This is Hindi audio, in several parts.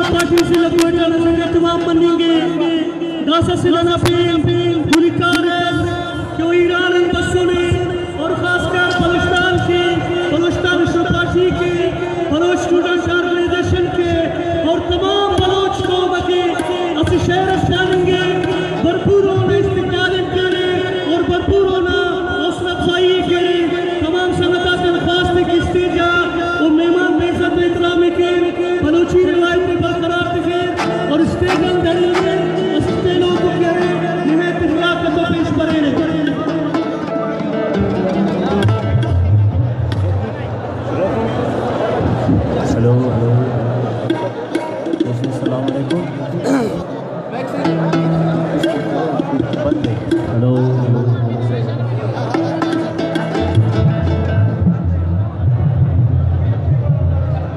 पार्टी से लपेट जाने से तमाम बनेंगे दासा सिलाना फिल्म पूरी कार जो ईरान बसों ने और खासकर बलूचिस्तान पार्टी के बलोच स्टूडेंट ऑर्गेनाइजेशन के और तमाम बलोच कौम के असि शहर जानेंगे भरपूर होना इस्तेमाल करे और भरपूर होना हौसला अफजाई करे तमाम संगत खास की स्टेजा और मेहमान बेइज्जत एहतराम के बलोची रिवायत में बरकरार रखे और स्टेज अंदर असते लोगों के निहायत लियाकत पेश करे। हेलो अस्सलाम वालेकुम। हेलो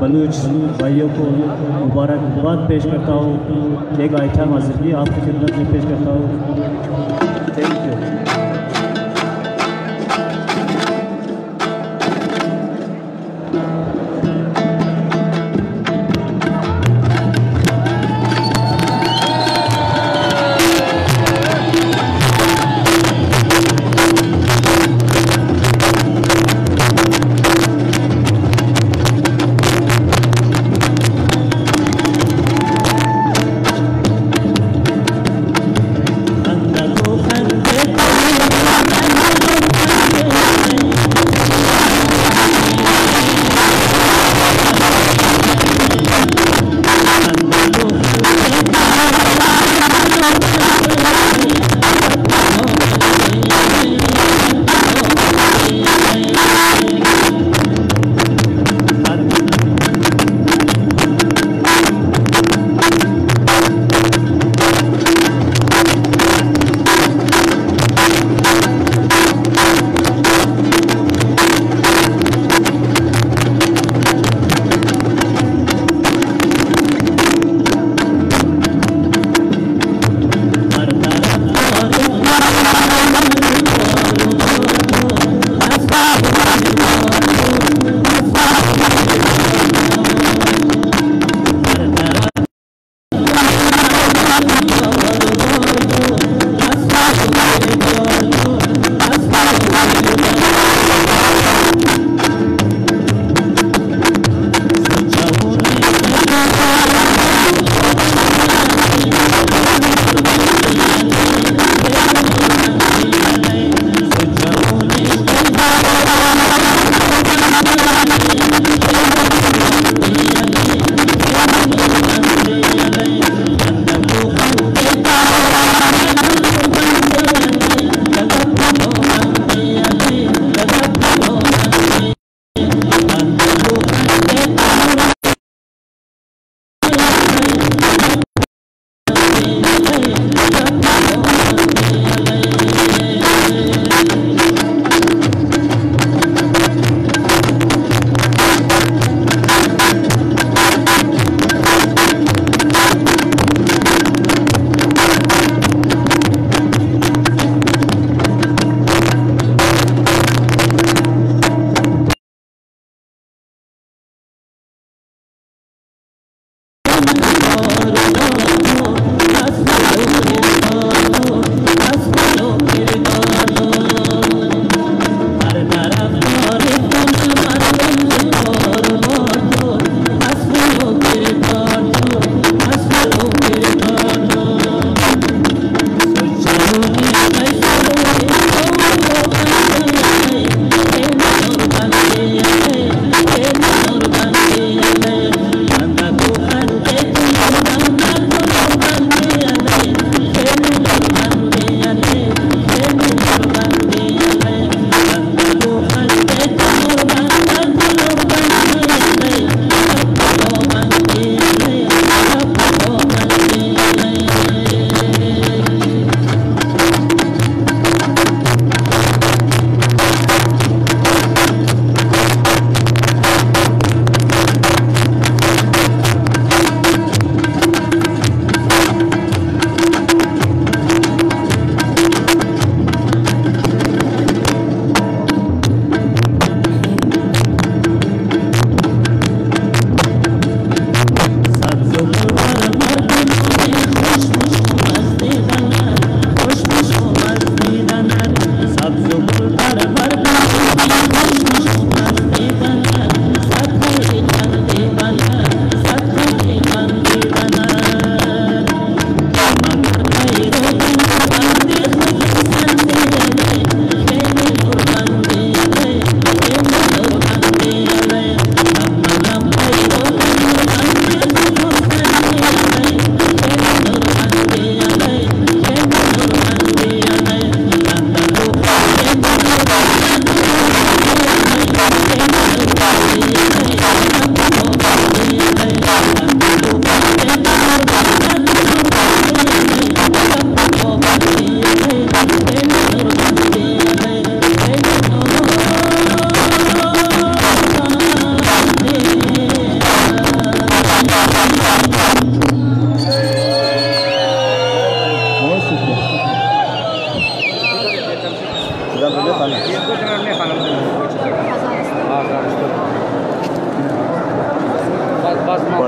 बलूच भाइयों को मुबारकबाद पेश करता हूँ। एक आइटम हाजिर आपकी खिदमत में पेश करता हूँ। Thank you. खंदा को खंदे